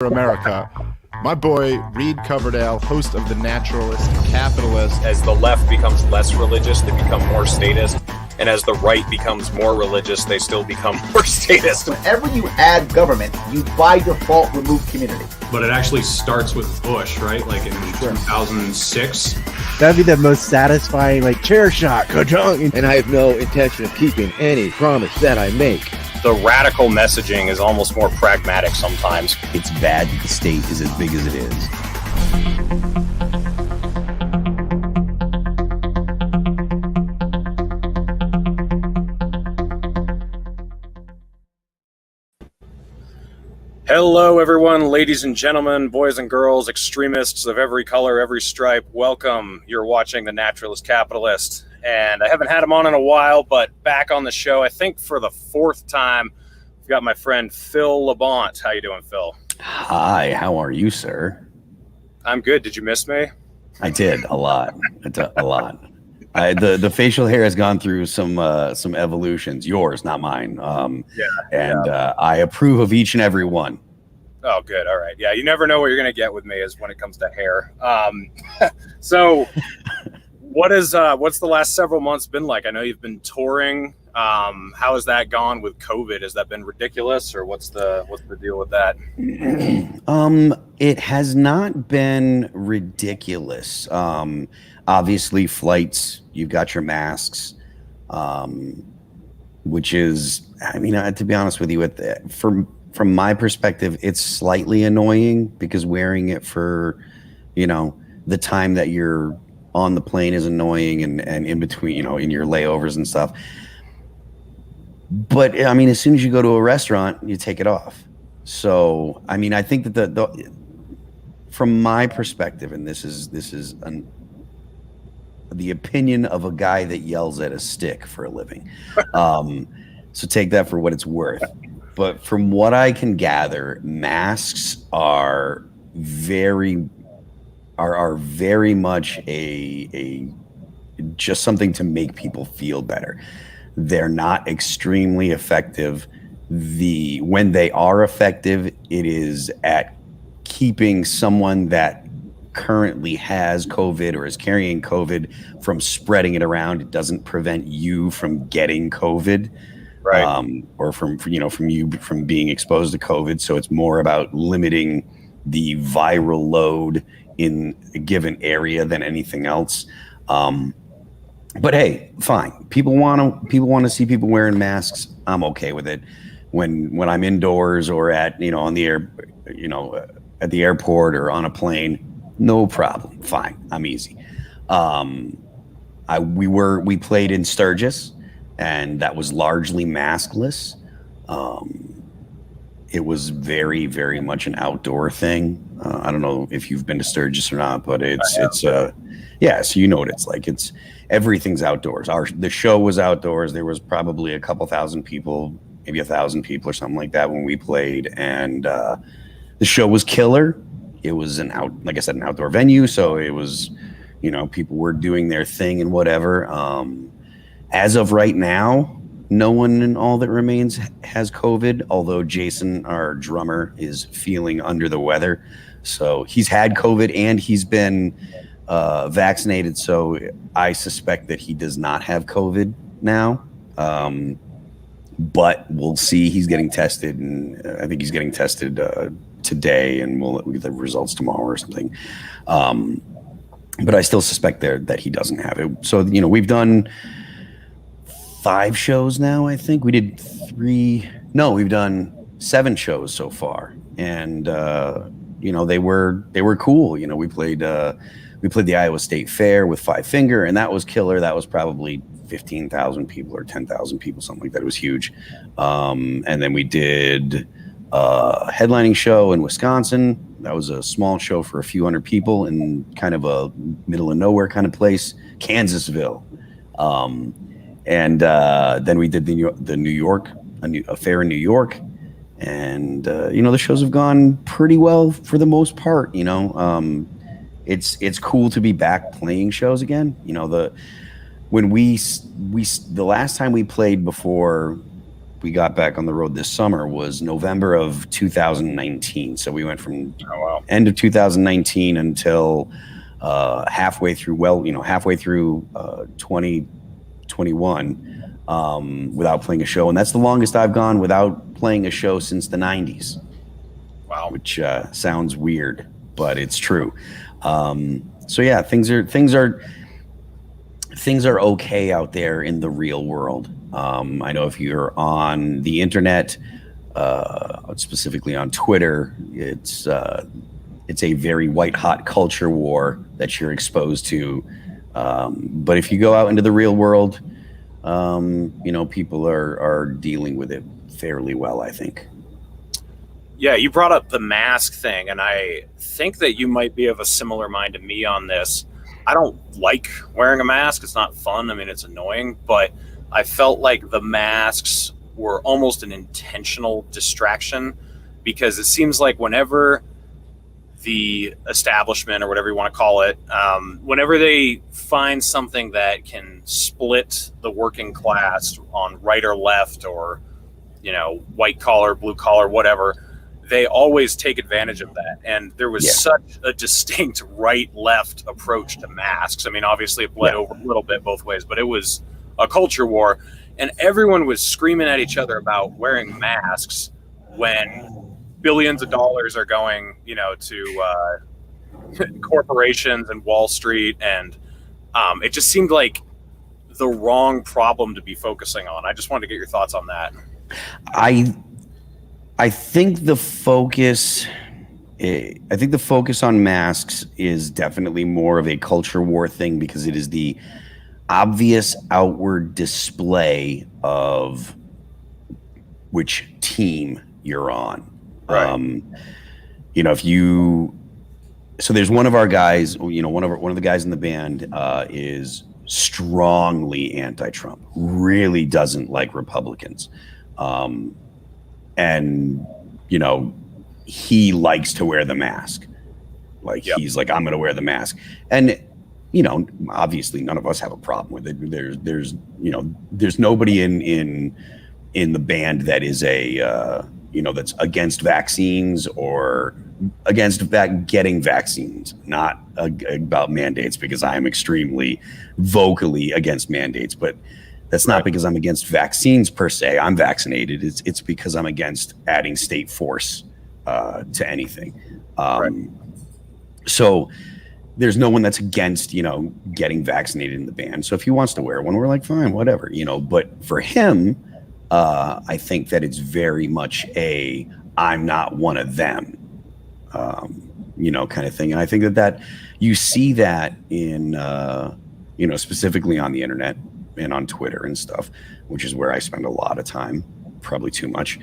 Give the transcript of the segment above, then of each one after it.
for America. My boy, Reed Coverdale, host of The Naturalist Capitalist. As the left becomes less religious, they become more statist. And as the right becomes more religious, they still become more statist. Whenever you add government, you by default remove community. But it actually starts with Bush, right? Like in 2006. That'd be the most satisfying, like, chair shot, ka-chung. And I have no intention of keeping any promise that I make. The radical messaging is almost more pragmatic sometimes. It's bad that the state is as big as it is. Hello, everyone, ladies and gentlemen, boys and girls, extremists of every color, every stripe. Welcome. You're watching The Naturalist Capitalist. And I haven't had him on in a while, but back on the show, I think for the fourth time, I've got my friend Phil Labonte. How you doing, Phil? Hi, how are you, sir? I'm good. Did you miss me? I did, a lot. A lot. The facial hair has gone through some evolutions. Yours, not mine. I approve of each and every one. Oh, good. All right. Yeah, you never know what you're going to get with me is when it comes to hair. So what's the last several months been like? I know you've been touring. How has that gone with COVID? Has that been ridiculous, or what's the deal with that? It has not been ridiculous. Obviously, flights, you've got your masks, which is, I mean, to be honest with you, from my perspective, it's slightly annoying because wearing it for, the time that you're on the plane is annoying, and in between, in your layovers and stuff. But I mean, as soon as you go to a restaurant, you take it off. So, I mean, I think that from my perspective, and this is the opinion of a guy that yells at a stick for a living. So take that for what it's worth. But from what I can gather, masks are very much a just something to make people feel better. They're not extremely effective. When they are effective, it is at keeping someone that currently has COVID or is carrying COVID from spreading it around. It doesn't prevent you from getting COVID, right? Or from being exposed to COVID. So it's more about limiting the viral load in a given area than anything else. But hey, fine. People want to see people wearing masks. I'm okay with it. When I'm indoors or at on the air, at the airport or on a plane, no problem. Fine. I'm easy. We played in Sturgis, and that was largely maskless. It was very, very much an outdoor thing. I don't know if you've been to Sturgis or not, but so you know what it's like. Everything's outdoors. The show was outdoors. There was probably a couple thousand people, maybe 1,000 people or something like that when we played, and the show was killer. It was an outdoor venue, so it was, people were doing their thing and whatever. As of right now, no one in All That Remains has COVID, although Jason, our drummer, is feeling under the weather. So he's had COVID and he's been vaccinated, so I suspect that he does not have COVID now. But we'll see. He's getting tested, and I think he's getting tested today, and we'll get the results tomorrow or something. But I still suspect that he doesn't have it. So, we've done 5 shows now, I think. We did 3. No, we've done 7 shows so far. And, they were cool. We played the Iowa State Fair with Five Finger, and that was killer. That was probably 15,000 people or 10,000 people, something like that. It was huge. And then we did a headlining show in Wisconsin. That was a small show for a few hundred people in kind of a middle of nowhere kind of place, Kansasville. And then we did the New York, a fair in New York. And, the shows have gone pretty well for the most part. It's cool to be back playing shows again. The last time we played before we got back on the road this summer was November of 2019. So we went from end of 2019 until halfway through 2021 without playing a show. And that's the longest I've gone without playing a show since the 90s. Wow. Which sounds weird, but it's true. So yeah, things are okay out there in the real world. I know if you're on the internet, specifically on Twitter, it's a very white hot culture war that you're exposed to. But if you go out into the real world, people are dealing with it fairly well, I think. Yeah, you brought up the mask thing, and I think that you might be of a similar mind to me on this. I don't like wearing a mask. It's not fun. I mean, it's annoying, but I felt like the masks were almost an intentional distraction, because it seems like whenever the establishment, or whatever you want to call it, whenever they find something that can split the working class on right or left, or, white collar, blue collar, whatever, they always take advantage of that. And there was such a distinct right-left approach to masks. I mean, obviously it bled over a little bit both ways, but it was a culture war. And everyone was screaming at each other about wearing masks when billions of dollars are going, to corporations and Wall Street. And it just seemed like the wrong problem to be focusing on. I just wanted to get your thoughts on that. I think the focus on masks is definitely more of a culture war thing, because it is the obvious outward display of which team you're on. Right. So there's one of our guys, one of the guys in the band is strongly anti-Trump, really doesn't like Republicans. And, he likes to wear the mask. He's like, I'm going to wear the mask. And, obviously none of us have a problem with it. There's nobody in the band that is that's against vaccines or against getting vaccines, not about mandates, because I am extremely vocally against mandates. But that's not because I'm against vaccines per se. I'm vaccinated. It's because I'm against adding state force to anything. So there's no one that's against, getting vaccinated in the band. So if he wants to wear one, we're like, fine, whatever, But for him, I think that it's very much I'm not one of them, kind of thing. And I think that you see that in, specifically on the internet and on Twitter and stuff, which is where I spend a lot of time, probably too much,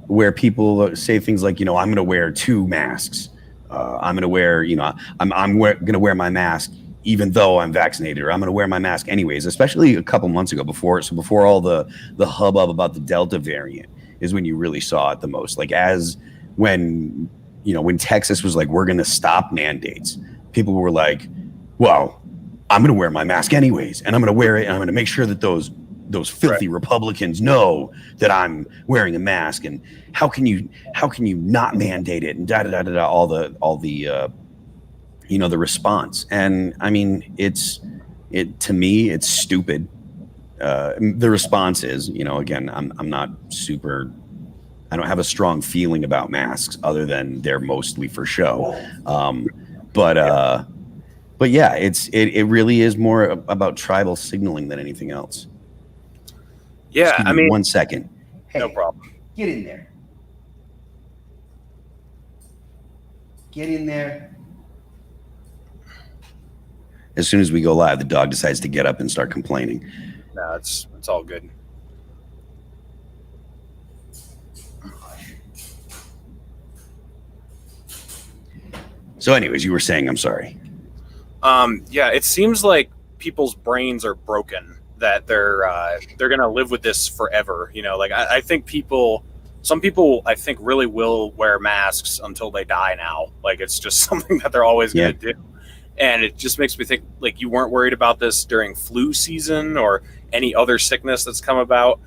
where people say things like, I'm going to wear 2 masks. I'm going to wear, I'm going to wear my mask even though I'm vaccinated, or I'm going to wear my mask anyways, especially a couple months ago before all the hubbub about the Delta variant is when you really saw it the most. Like when Texas was like, we're going to stop mandates, people were like, well, I'm going to wear my mask anyways, and I'm going to wear it, and I'm going to make sure that those filthy Republicans know that I'm wearing a mask. And how can you not mandate it? And all the the response. And I mean, to me, it's stupid. The response is, again, I'm not super. I don't have a strong feeling about masks other than they're mostly for show. But yeah, it really is more about tribal signaling than anything else. Yeah, Excuse me 1 second. Hey, no problem. Get in there. Get in there. As soon as we go live, the dog decides to get up and start complaining. No, it's all good. So anyways, you were saying, I'm sorry. Yeah, it seems like people's brains are broken, that they're going to live with this forever. I think some people I think really will wear masks until they die now. Like, it's just something that they're always going to do. And it just makes me think, like, you weren't worried about this during flu season or any other sickness that's come about.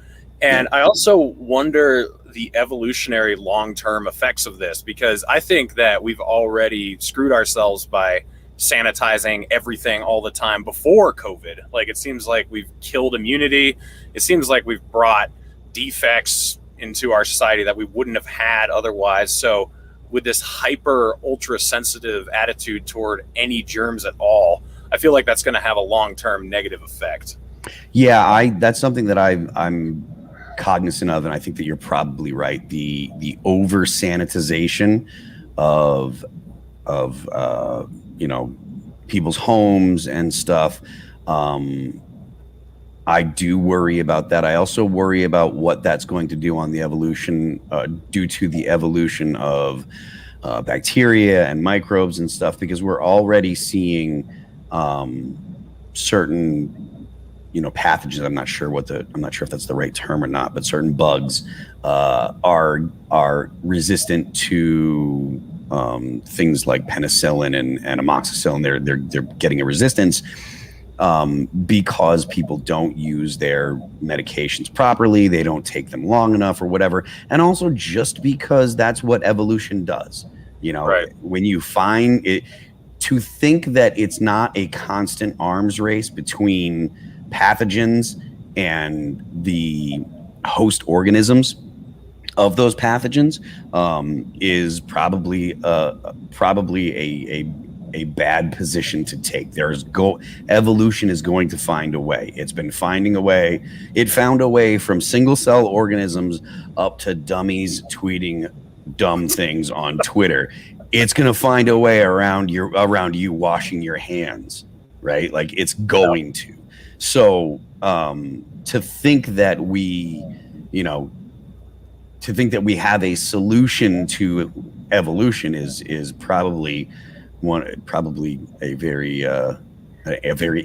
And I also wonder the evolutionary long-term effects of this, because I think that we've already screwed ourselves by sanitizing everything all the time before COVID. Like, it seems like we've killed immunity. It seems like we've brought defects into our society that we wouldn't have had otherwise. So with this hyper ultra sensitive attitude toward any germs at all, I feel like that's going to have a long-term negative effect. Yeah, that's something that I'm cognizant of, and I think that you're probably right. The over sanitization of people's homes and stuff. I do worry about that. I also worry about what that's going to do on the evolution, due to the evolution of bacteria and microbes and stuff, because we're already seeing certain pathogens. I'm not sure if that's the right term or not, but certain bugs are resistant to things like penicillin and amoxicillin. They're getting a resistance because people don't use their medications properly. They don't take them long enough or whatever. And also just because that's what evolution does. Right. When you find it, to think that it's not a constant arms race between pathogens and the host organisms of those pathogens is probably a bad position to take. Evolution is going to find a way. It's been finding a way. It found a way from single cell organisms up to dummies tweeting dumb things on Twitter. It's going to find a way around you washing your hands, right? Like, it's going to. So to think that we have a solution to evolution is probably a very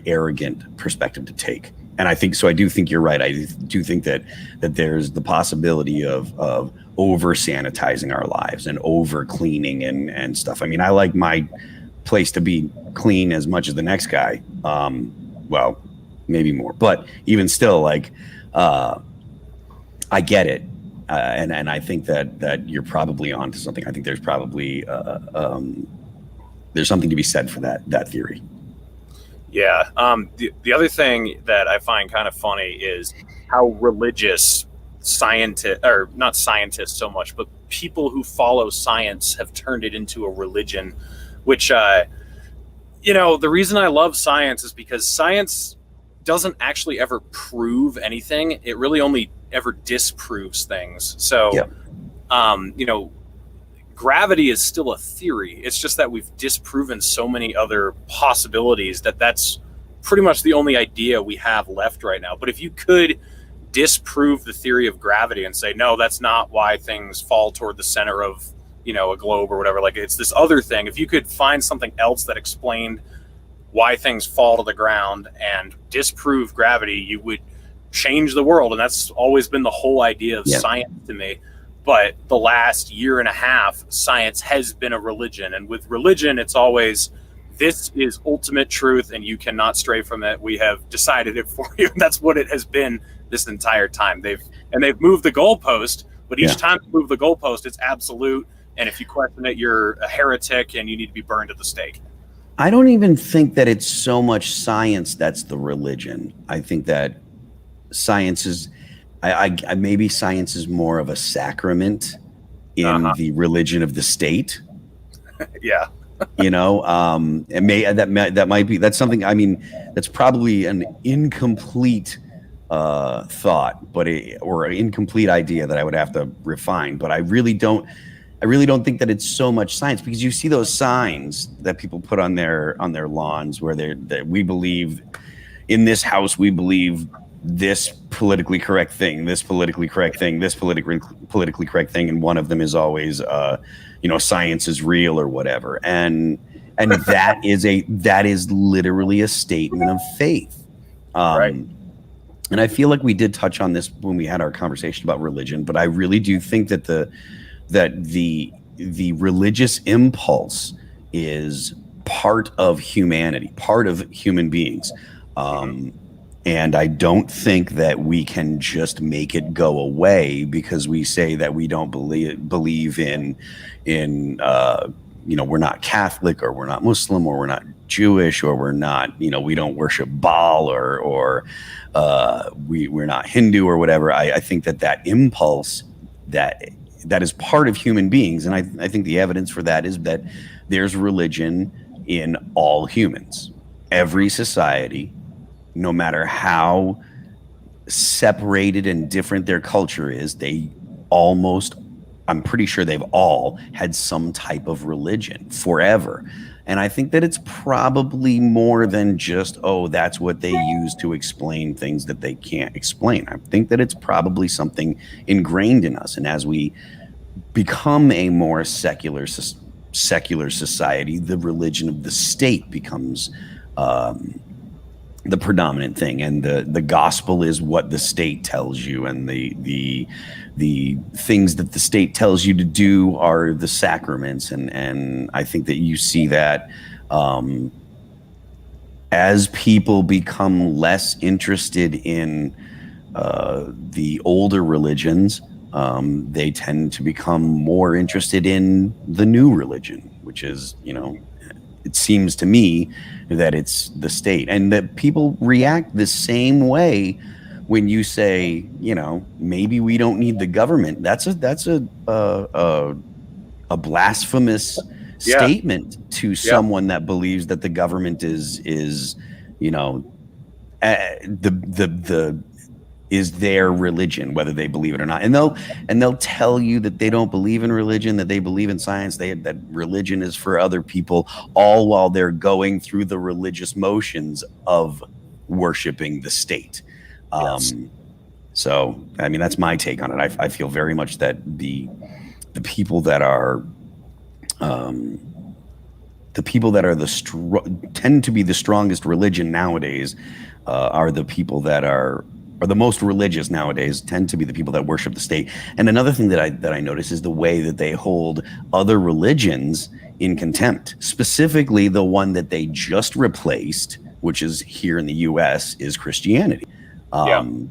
arrogant perspective to take. And I do think you're right. I do think that there's the possibility of over sanitizing our lives and over cleaning and stuff. I mean, I like my place to be clean as much as the next guy. Well, maybe more, but even still, like, I get it. And I think that you're probably onto something. I think there's probably there's something to be said for that theory. Yeah. The other thing that I find kind of funny is how religious scientists, or not scientists so much, but people who follow science have turned it into a religion, which, the reason I love science is because science doesn't actually ever prove anything. It really only ever disproves things. So, yeah. Gravity is still a theory. It's just that we've disproven so many other possibilities that's pretty much the only idea we have left right now. But if you could disprove the theory of gravity and say, no, that's not why things fall toward the center of, a globe or whatever, like, it's this other thing. If you could find something else that explained why things fall to the ground and disprove gravity, you would change the world. And that's always been the whole idea of science to me. But the last year and a half, science has been a religion. And with religion, it's always, this is ultimate truth and you cannot stray from it. We have decided it for you. That's what it has been this entire time. They've moved the goalpost, but each time they move the goalpost, it's absolute. And if you question it, you're a heretic and you need to be burned at the stake. I don't even think that it's so much science that's the religion. I think that science is, maybe science is more of a sacrament in the religion of the state. Yeah. That might be, that's something, I mean, that's probably an incomplete thought, or an incomplete idea that I would have to refine. But I really don't think that it's so much science, because you see those signs that people put on their lawns where that we believe in this house, we believe this politically correct thing, this politically correct thing, this politically correct thing, and one of them is always science is real or whatever. And that is literally a statement of faith. Right. And I feel like we did touch on this when we had our conversation about religion, but I really do think that the religious impulse is part of humanity, part of human beings. And I don't think that we can just make it go away because we say that we don't believe in we're not Catholic, or we're not Muslim, or we're not Jewish, or we're not, we don't worship Baal, or we're not Hindu or whatever. I think that impulse that is part of human beings. And I think the evidence for that is that there's religion in all humans. Every society, no matter how separated and different their culture is, I'm pretty sure they've all had some type of religion forever. And I think that it's probably more than just, that's what they use to explain things that they can't explain. I think that it's probably something ingrained in us. And as we become a more secular society, the religion of the state becomes the predominant thing, and the gospel is what the state tells you, and the things that the state tells you to do are the sacraments. And I think that you see that as people become less interested in the older religions, they tend to become more interested in the new religion, which is, it seems to me that it's the state, and that people react the same way when you say, maybe we don't need the government. That's a blasphemous statement to someone that believes that the government is is their religion, whether they believe it or not. And they'll tell you that they don't believe in religion, that they believe in science, that religion is for other people, all while they're going through the religious motions of worshiping the state. Yes. So, I mean, that's my take on it. I feel very much that the people that are tend to be the strongest religion nowadays are the people that are the most religious nowadays, tend to be the people that worship the state. And another thing that I notice is the way that they hold other religions in contempt. Specifically, the one that they just replaced, which is here in the U.S., is Christianity. Again,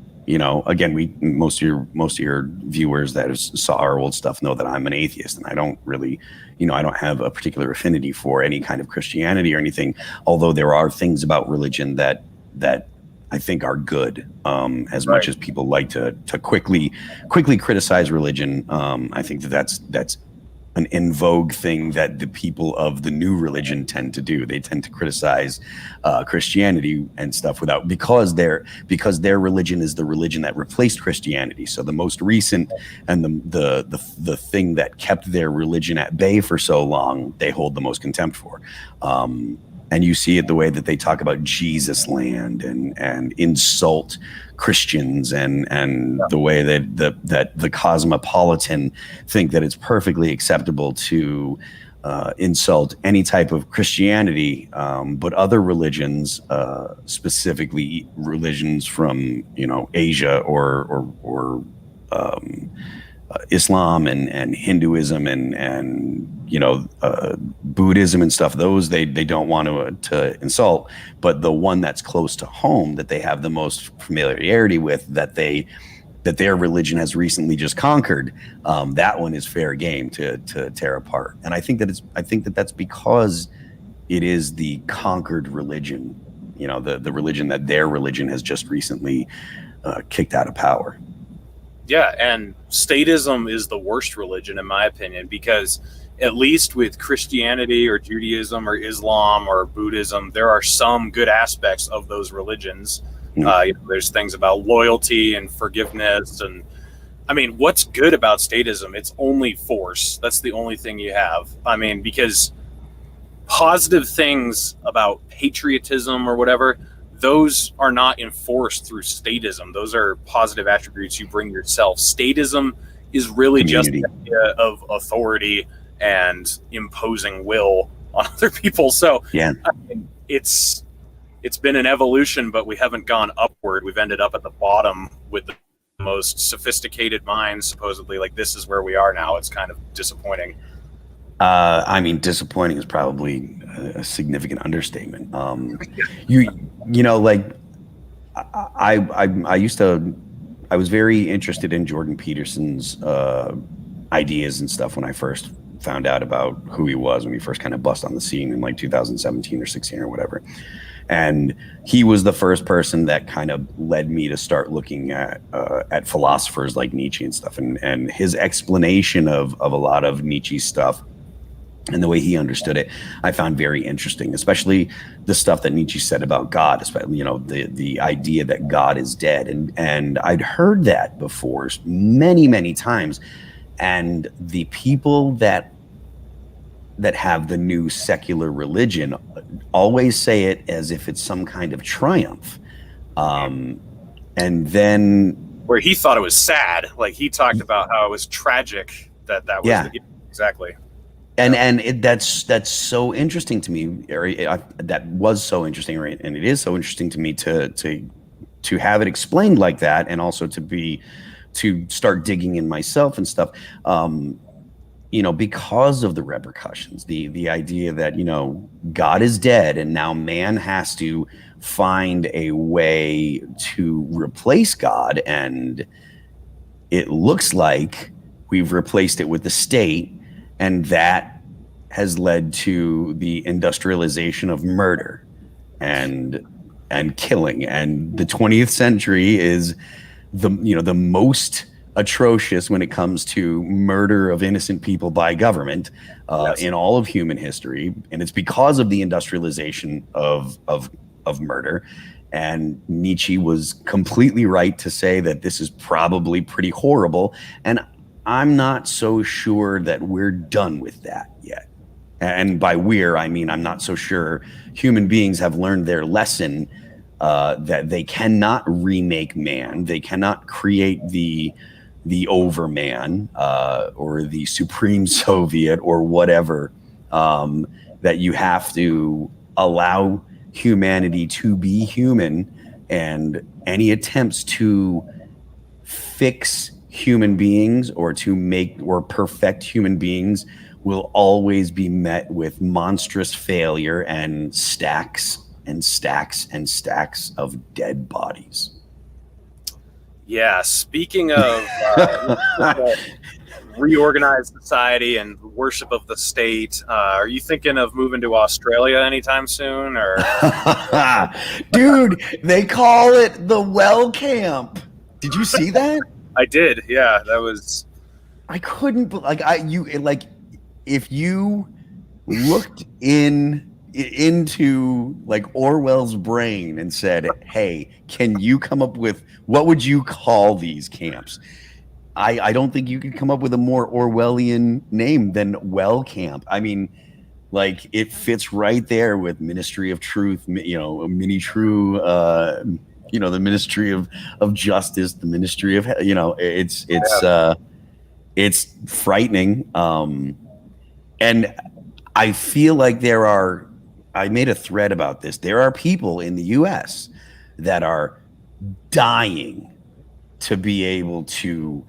most of your viewers that saw our old stuff know that I'm an atheist, and I don't really, I don't have a particular affinity for any kind of Christianity or anything. Although there are things about religion that I think are good, as much as people like to quickly criticize religion. I think that's an in vogue thing that the people of the new religion tend to do. They tend to criticize Christianity and stuff because their religion is the religion that replaced Christianity. So the most recent and the thing that kept their religion at bay for so long, they hold the most contempt for. And you see it the way that they talk about Jesus land and insult Christians, and the way that the cosmopolitan think that it's perfectly acceptable to insult any type of Christianity, but other religions, specifically religions from Asia or Islam and Hinduism and Buddhism and stuff, those they don't want to insult. But the one that's close to home, that they have the most familiarity with, that their religion has recently just conquered, that one is fair game to tear apart. And I think that's because it is the conquered religion, the religion that their religion has just recently kicked out of power. Yeah, and statism is the worst religion, in my opinion, because at least with Christianity or Judaism or Islam or Buddhism, there are some good aspects of those religions. There's things about loyalty and forgiveness. And I mean, what's good about statism? It's only force. That's the only thing you have. I mean, because positive things about patriotism or whatever, those are not enforced through statism. Those are positive attributes you bring yourself. Statism is really Community. just the idea of authority and imposing will on other people. So yeah, I mean, it's been an evolution, but we haven't gone upward. We've ended up at the bottom with the most sophisticated minds, supposedly. Like, this is where we are now. It's kind of disappointing. I mean, disappointing is probably a significant understatement. I used to, I was very interested in Jordan Peterson's ideas and stuff when I first found out about who he was, when he first kind of bust on the scene in like 2017 or 16 or whatever. And he was the first person that kind of led me to start looking at philosophers like Nietzsche and stuff, and his explanation of a lot of Nietzsche's stuff and the way he understood it, I found very interesting, especially the stuff that Nietzsche said about God, especially, you know, the idea that God is dead. And I'd heard that before many, many times. And the people that have the new secular religion always say it as if it's some kind of triumph. And then where he thought it was sad, like he talked about how it was tragic that was exactly. And that's so interesting to me. That was so interesting, right? And it is so interesting to me to have it explained like that, and also to start digging in myself and stuff. You know, because of the repercussions, the idea that, you know, God is dead and now man has to find a way to replace God, and it looks like we've replaced it with the state. And that has led to the industrialization of murder and killing. And the 20th century is the most atrocious when it comes to murder of innocent people by government in all of human history. And it's because of the industrialization of murder. And Nietzsche was completely right to say that this is probably pretty horrible. And I'm not so sure that we're done with that yet. And by we're, I mean, I'm not so sure human beings have learned their lesson, that they cannot remake man. They cannot create the overman or the supreme Soviet or whatever, that you have to allow humanity to be human, and any attempts to fix human beings or to make or perfect human beings will always be met with monstrous failure and stacks and stacks and stacks of dead bodies. Yeah, speaking of reorganized society and worship of the state, are you thinking of moving to Australia anytime soon? Or dude, they call it the well camp. Did you see that? I did. Yeah, that was. I couldn't if you looked into like Orwell's brain and said, "Hey, can you come up with what would you call these camps?" I don't think you could come up with a more Orwellian name than Well Camp. I mean, like it fits right there with Ministry of Truth, Mini True, the Ministry of Justice, the Ministry of, it's frightening. And I feel like I made a thread about this. There are people in the US that are dying to be able to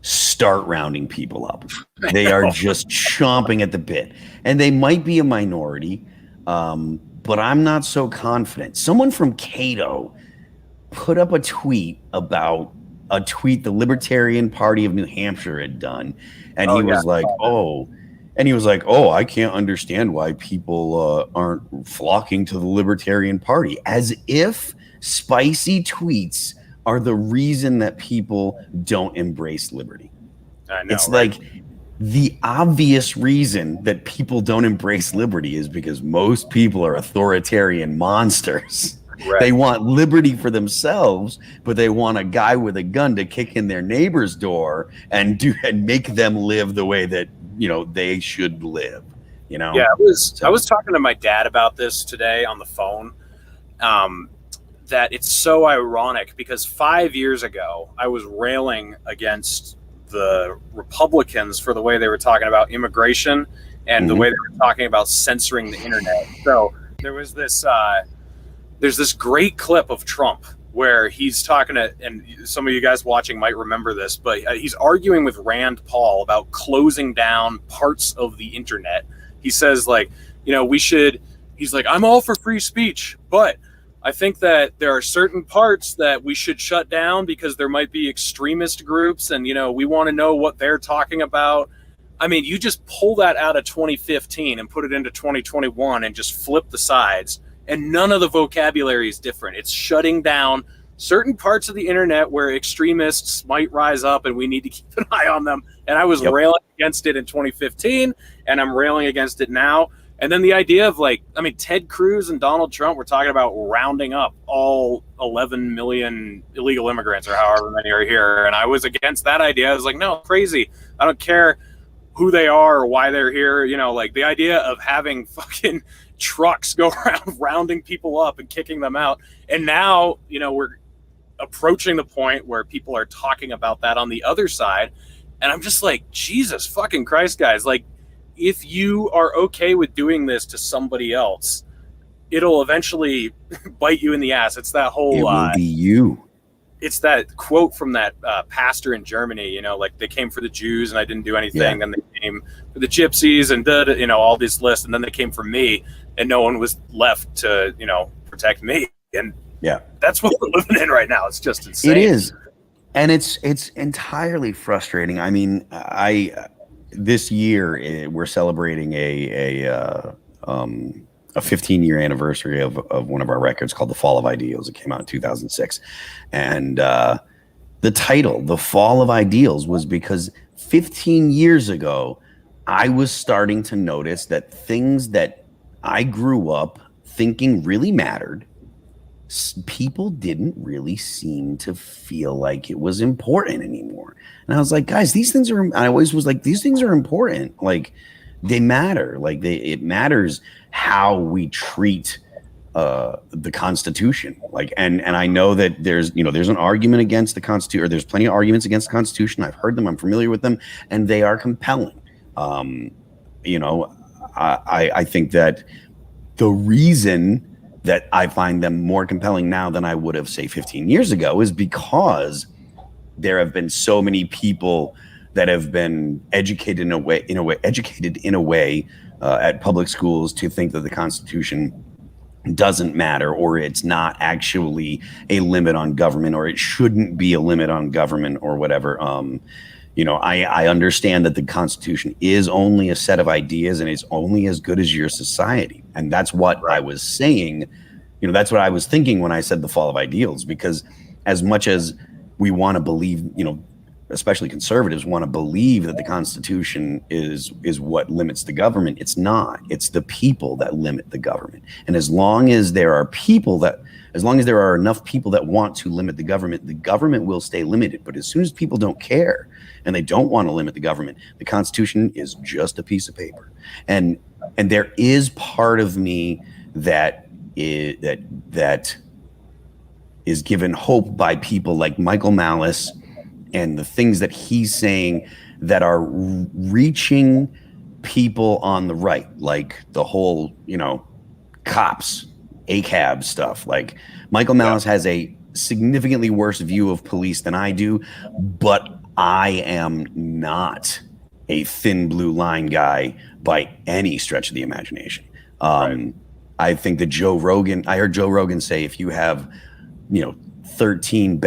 start rounding people up. They are just chomping at the bit. And they might be a minority, but I'm not so confident. Someone from Cato put up a tweet about a tweet the Libertarian Party of New Hampshire had done. And he was like, I can't understand why people aren't flocking to the Libertarian Party, as if spicy tweets are the reason that people don't embrace liberty. I know, it's right? Like the obvious reason that people don't embrace liberty is because most people are authoritarian monsters. Right. They want liberty for themselves, but they want a guy with a gun to kick in their neighbor's door and make them live the way that they should live. Yeah, I was talking to my dad about this today on the phone. That it's so ironic because 5 years ago I was railing against the Republicans for the way they were talking about immigration and the way they were talking about censoring the internet. So there was this there's this great clip of Trump where he's talking to, and some of you guys watching might remember this, but he's arguing with Rand Paul about closing down parts of the internet. He says he's like, I'm all for free speech, but I think that there are certain parts that we should shut down because there might be extremist groups, and we want to know what they're talking about. I mean, you just pull that out of 2015 and put it into 2021 and just flip the sides, and none of the vocabulary is different. It's shutting down certain parts of the internet where extremists might rise up, and we need to keep an eye on them. And I was railing against it in 2015, and I'm railing against it now. And then the idea of Ted Cruz and Donald Trump were talking about rounding up all 11 million illegal immigrants or however many are here. And I was against that idea. I was like, no, crazy. I don't care who they are or why they're here. The idea of having fucking trucks go around rounding people up and kicking them out. And now, we're approaching the point where people are talking about that on the other side. And I'm just like, Jesus fucking Christ, guys. If you are okay with doing this to somebody else, it'll eventually bite you in the ass. It's that whole... It will be you. It's that quote from that pastor in Germany, they came for the Jews and I didn't do anything. And they came for the gypsies and, all this list. And then they came for me and no one was left to, protect me. And that's what we're living in right now. It's just insane. It is. And it's entirely frustrating. I mean, this year we're celebrating a 15-year anniversary of one of our records called The Fall of Ideals. It came out in 2006. And the title, The Fall of Ideals, was because 15 years ago, I was starting to notice that things that I grew up thinking really mattered, people didn't really seem to feel like it was important anymore. And I was like, guys, these things are, I always was like, these things are important. They matter. It matters how we treat the Constitution. And I know that there's an argument against the Constitution, or there's plenty of arguments against the Constitution. I've heard them, I'm familiar with them, and they are compelling. I think that the reason that I find them more compelling now than I would have, say, 15 years ago is because there have been so many people that have been educated in a way at public schools to think that the Constitution doesn't matter, or it's not actually a limit on government, or it shouldn't be a limit on government, or whatever. I understand that the Constitution is only a set of ideas and it's only as good as your society. And that's what I was saying. That's what I was thinking when I said the fall of ideals, because as much as we want to believe, especially conservatives want to believe that the Constitution is what limits the government, it's not. It's the people that limit the government. And as long as there are enough people that want to limit the government will stay limited. But as soon as people don't care and they don't want to limit the government, the Constitution is just a piece of paper. And there is part of me that is given hope by people like Michael Malice and the things that he's saying that are reaching people on the right, like the whole, cops, ACAB stuff. Like Michael Malice has a significantly worse view of police than I do, but I am not a thin blue line guy by any stretch of the imagination. I think that I heard Joe Rogan say, if you have, 13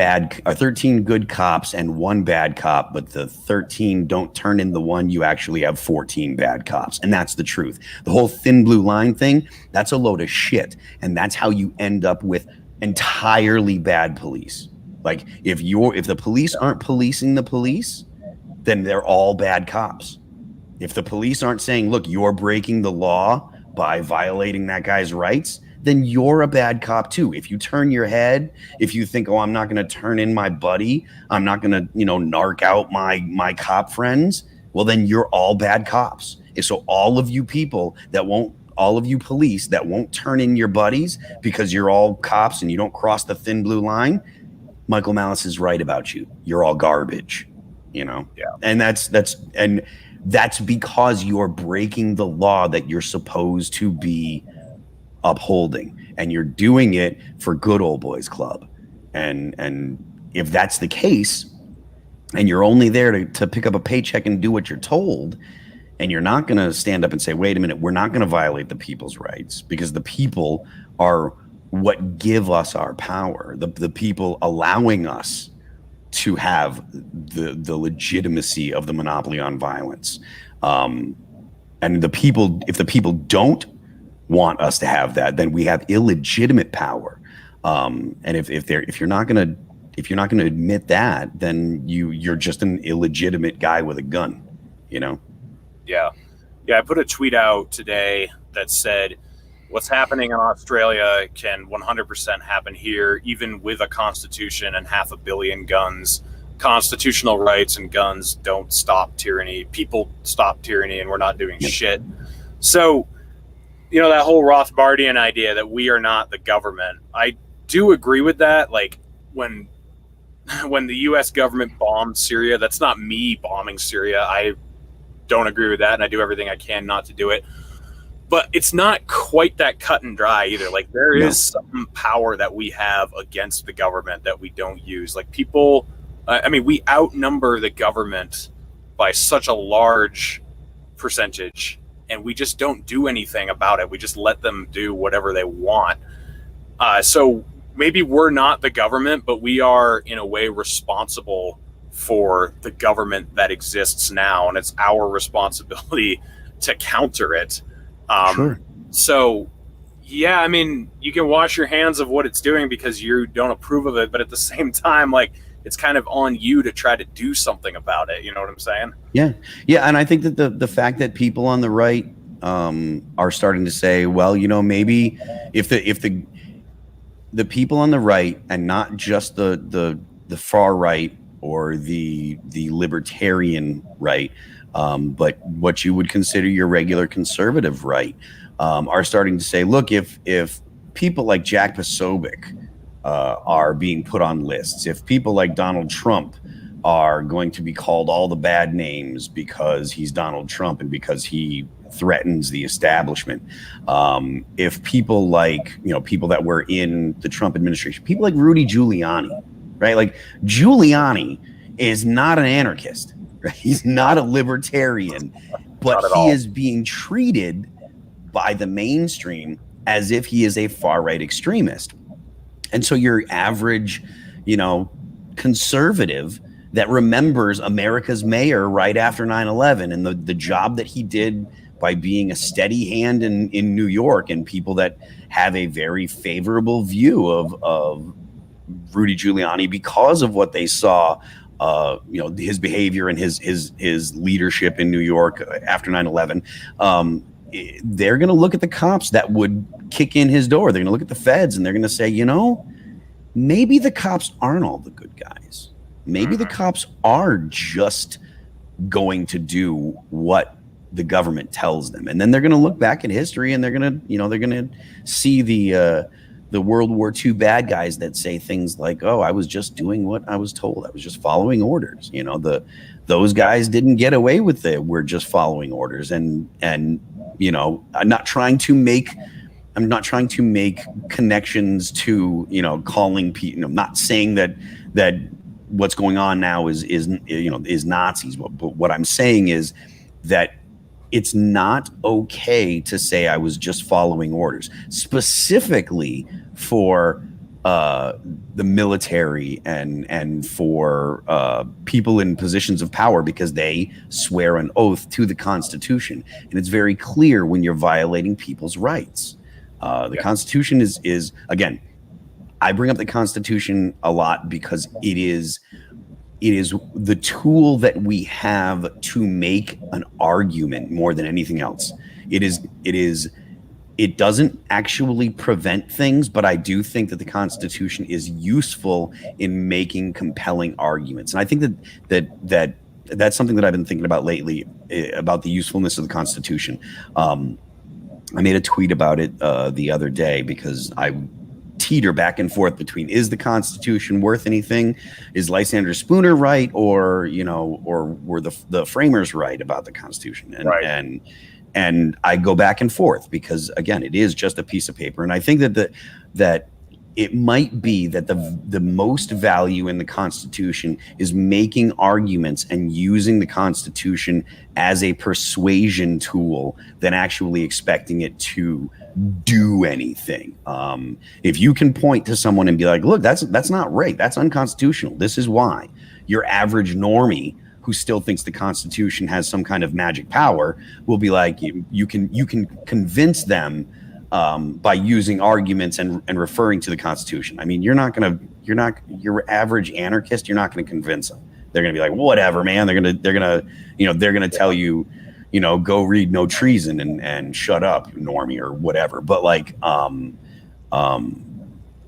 good cops and one bad cop, but the 13 don't turn in the one, you actually have 14 bad cops. And that's the truth. The whole thin blue line thing, that's a load of shit. And that's how you end up with entirely bad police. Like if the police aren't policing the police, then they're all bad cops. If the police aren't saying, look, you're breaking the law by violating that guy's rights, then you're a bad cop too. If you turn your head, if you think, oh, I'm not going to turn in my buddy, I'm not going to, narc out my cop friends, well, then you're all bad cops. And so all of you police that won't turn in your buddies because you're all cops and you don't cross the thin blue line, Michael Malice is right about you. You're all garbage, Yeah. And that's because you're breaking the law that you're supposed to be upholding, and you're doing it for good old boys club. And if that's the case, and you're only there to pick up a paycheck and do what you're told, and you're not going to stand up and say, wait a minute, we're not going to violate the people's rights, because the people are what give us our power, the people allowing us to have the legitimacy of the monopoly on violence. And if the people don't want us to have that, then we have illegitimate power. And if you're not gonna admit that, then you're just an illegitimate guy with a gun, Yeah. I put a tweet out today that said, what's happening in Australia can 100% happen here, even with a constitution and 500 million guns. Constitutional rights and guns don't stop tyranny. People stop tyranny, and we're not doing shit. So, that whole Rothbardian idea that we are not the government, I do agree with that. Like, when the U.S. government bombed Syria, that's not me bombing Syria. I don't agree with that, and I do everything I can not to do it. But it's not quite that cut and dry either. Like, there is some power that we have against the government that we don't use. Like, people, we outnumber the government by such a large percentage, and we just don't do anything about it. We just let them do whatever they want. So maybe we're not the government, but we are, in a way, responsible for the government that exists now, and it's our responsibility to counter it. Sure. So, yeah, you can wash your hands of what it's doing because you don't approve of it, but at the same time, like, it's kind of on you to try to do something about it. You know what I'm saying? Yeah. And I think that the fact that people on the right are starting to say, well, maybe if the people on the right, and not just the far right or the libertarian right, but what you would consider your regular conservative right, are starting to say, look, if people like Jack Posobiec are being put on lists, if people like Donald Trump are going to be called all the bad names because he's Donald Trump and because he threatens the establishment, if people like, people that were in the Trump administration, people like Rudy Giuliani, right? Like, Giuliani is not an anarchist. Right? He's not a libertarian, but he is being treated by the mainstream as if he is a far-right extremist. And so your average, conservative that remembers America's mayor right after 9/11 and the job that he did by being a steady hand in New York, and people that have a very favorable view of Rudy Giuliani because of what they saw, his behavior and his leadership in New York after 9/11, they're going to look at the cops that would kick in his door. They're going to look at the feds, and they're going to say, maybe the cops aren't all the good guys. Maybe the cops are just going to do what the government tells them. And then they're going to look back at history, and they're going to see the World War II bad guys that say things like, oh, I was just doing what I was told. I was just following orders. Those guys didn't get away with it. We're just following orders. And I'm not trying to make connections to, calling people, not saying that what's going on now is Nazis. But what I'm saying is that it's not okay to say I was just following orders, specifically for the military and for people in positions of power, because they swear an oath to the Constitution. And it's very clear when you're violating people's rights. The Constitution is, again, I bring up the Constitution a lot because it is the tool that we have to make an argument more than anything else. It doesn't actually prevent things, but I do think that the Constitution is useful in making compelling arguments. And I think that's something that I've been thinking about lately, about the usefulness of the Constitution. I made a tweet about it the other day because I teeter back and forth between, is the Constitution worth anything? Is Lysander Spooner right? Or were the framers right about the Constitution? And I go back and forth because, again, it is just a piece of paper. And I think that it might be that the most value in the Constitution is making arguments and using the Constitution as a persuasion tool than actually expecting it to do anything. If you can point to someone and be like, look, that's not right, that's unconstitutional, this is why, your average normie who still thinks the Constitution has some kind of magic power will be like, you can convince them by using arguments and referring to the Constitution. I mean, your average anarchist, you're not gonna convince them. They're gonna be like, whatever, man. They're gonna tell you, go read No Treason and shut up, normie, or whatever. But like,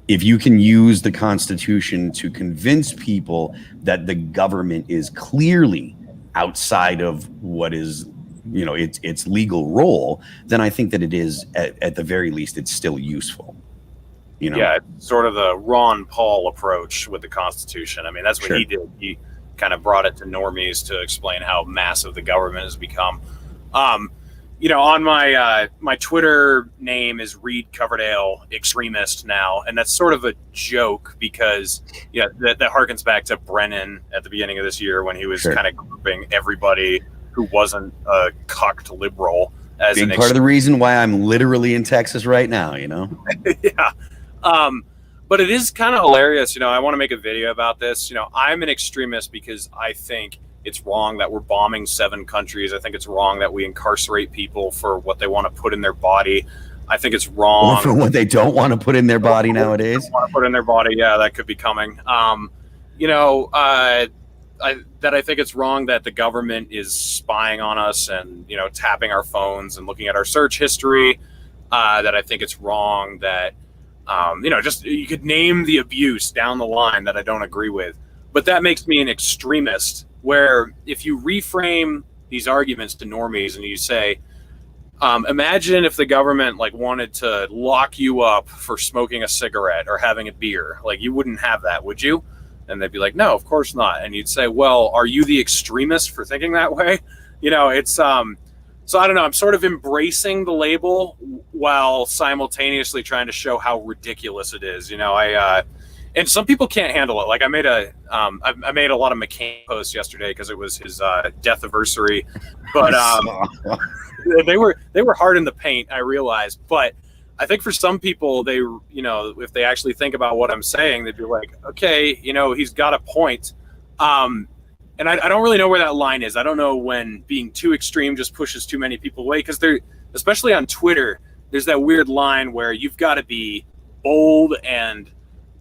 if you can use the Constitution to convince people that the government is clearly outside of what is, its legal role, then I think that it is, at the very least, it's still useful. Yeah, it's sort of the Ron Paul approach with the Constitution. I mean, that's what Sure. he did. He kind of brought it to normies to explain how massive the government has become. On my Twitter name is Reed Coverdale Extremist now, and that's sort of a joke because that harkens back to Brennan at the beginning of this year when he was Sure. kind of grouping everybody who wasn't a cucked liberal as Big part of the reason why I'm literally in Texas right now, Yeah. But it is kind of hilarious. I want to make a video about this. I'm an extremist because I think it's wrong that we're bombing 7 countries. I think it's wrong that we incarcerate people for what they want to put in their body. I think it's wrong. Or for what they don't want to put in their body nowadays. Want to put in their body. Yeah, that could be coming. I think it's wrong that the government is spying on us and, tapping our phones and looking at our search history. That I think it's wrong that, just you could name the abuse down the line that I don't agree with. But that makes me an extremist, where if you reframe these arguments to normies and you say, imagine if the government wanted to lock you up for smoking a cigarette or having a beer, you wouldn't have that, would you? And they'd be like, no, of course not. And you'd say, well, are you the extremist for thinking that way? It's so I don't know. I'm sort of embracing the label while simultaneously trying to show how ridiculous it is. And some people can't handle it. I made a lot of McCain posts yesterday because it was his death anniversary, but they were hard in the paint, I realized. But I think for some people, they if they actually think about what I'm saying, they'd be like, okay, he's got a point. And I don't really know where that line is. I don't know when being too extreme just pushes too many people away, because especially on Twitter, there's that weird line where you've got to be bold and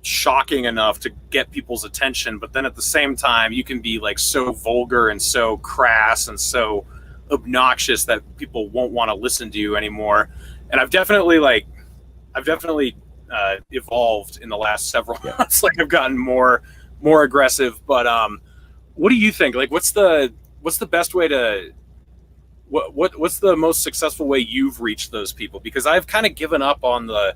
shocking enough to get people's attention, but then at the same time you can be so vulgar and so crass and so obnoxious that people won't want to listen to you anymore. And I've definitely evolved in the last several months. I've gotten more aggressive. But what do you think? What's the best way to what's the most successful way you've reached those people? Because I've kind of given up on the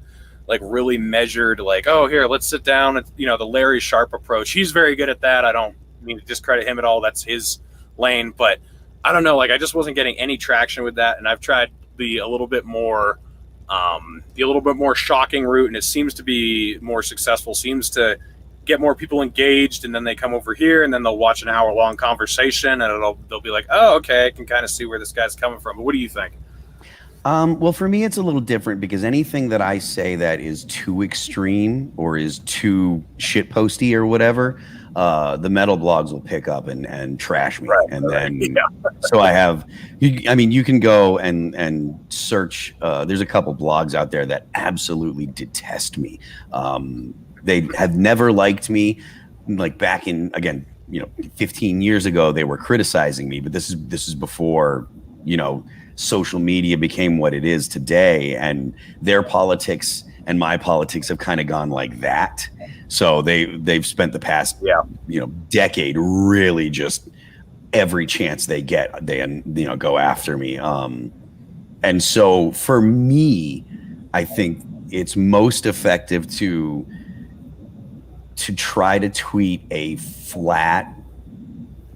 really measured, oh, here, let's sit down. And, the Larry Sharp approach. He's very good at that. I don't mean to discredit him at all. That's his lane. But I don't know. I just wasn't getting any traction with that. And I've tried the a little bit more shocking route, and it seems to be more successful. Seems to get more people engaged, and then they come over here, and then they'll watch an hour-long conversation, and they'll be like, oh, okay, I can kind of see where this guy's coming from. But what do you think? Well, for me, it's a little different because anything that I say that is too extreme or is too shitposty or whatever, the metal blogs will pick up and trash me. Right, and then, so I have, you can go and search. There's a couple blogs out there that absolutely detest me. They have never liked me. Back in, again, 15 years ago, they were criticizing me, but this is before, social media became what it is today, and their politics and my politics have kind of gone like that. So they've spent the past decade really just every chance they get, they go after me. And so for me, I think it's most effective to try to tweet a flat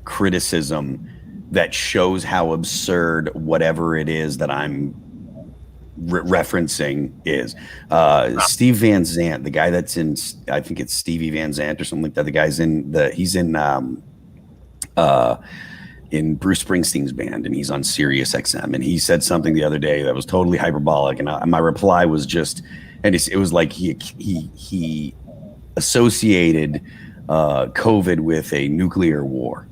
criticism that shows how absurd whatever it is that I'm referencing is Steve Van Zandt, the guy that's in, I think it's Stevie Van Zandt or something like that. The guy's he's in Bruce Springsteen's band, and he's on Sirius XM, and he said something the other day that was totally hyperbolic, and my reply was just, and it was like he associated COVID with a nuclear war.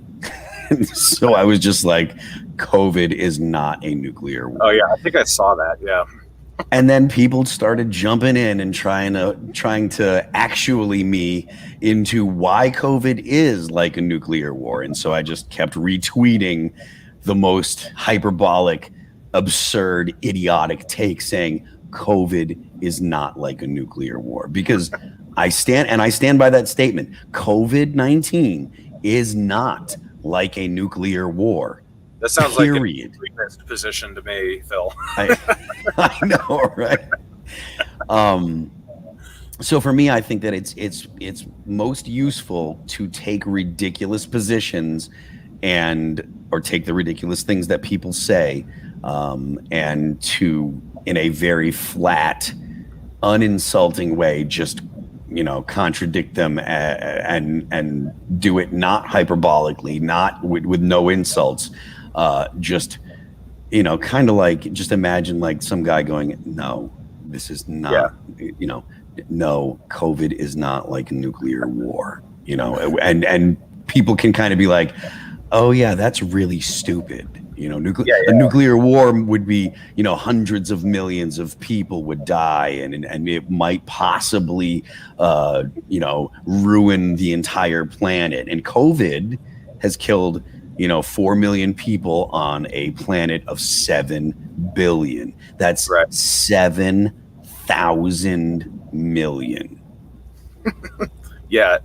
So I was just like, COVID is not a nuclear war. Oh yeah, I think I saw that. Yeah. And then people started jumping in and trying to actually me into why COVID is like a nuclear war. And so I just kept retweeting the most hyperbolic, absurd, idiotic take saying COVID is not like a nuclear war, because I stand by that statement. COVID-19 is not like a nuclear war. That sounds period. Like a weakest position to me, Phil. I know, right? So for me, I think that it's most useful to take ridiculous positions or take the ridiculous things that people say, and to, in a very flat, uninsulting way, just contradict them and do it not hyperbolically, not with no insults. Just kind of like, just imagine like some guy going, no, this is not, no, COVID is not like a nuclear war, and people can kind of be like, oh yeah, that's really stupid. A nuclear war would be, hundreds of millions of people would die, and it might possibly, ruin the entire planet. And COVID has killed 4 million people on a planet of 7 billion. That's right. 7,000 million. Yeah,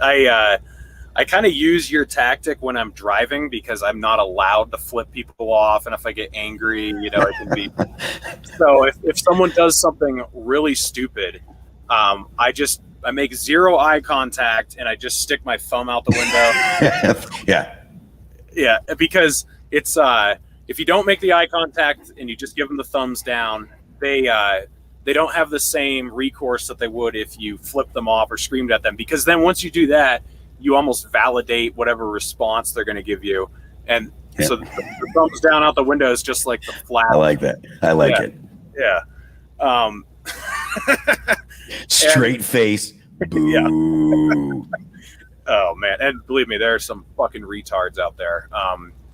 I kind of use your tactic when I'm driving, because I'm not allowed to flip people off, and if I get angry, it can be. So if someone does something really stupid, I make zero eye contact, and I just stick my thumb out the window. Yeah, because it's if you don't make the eye contact and you just give them the thumbs down, they don't have the same recourse that they would if you flipped them off or screamed at them, because then once you do that, you almost validate whatever response they're going to give you. And so the thumbs down out the window is just like the flat. I like that. I like it. Yeah. Straight face. Boo. Yeah. Oh man, and believe me, there are some fucking retards out there.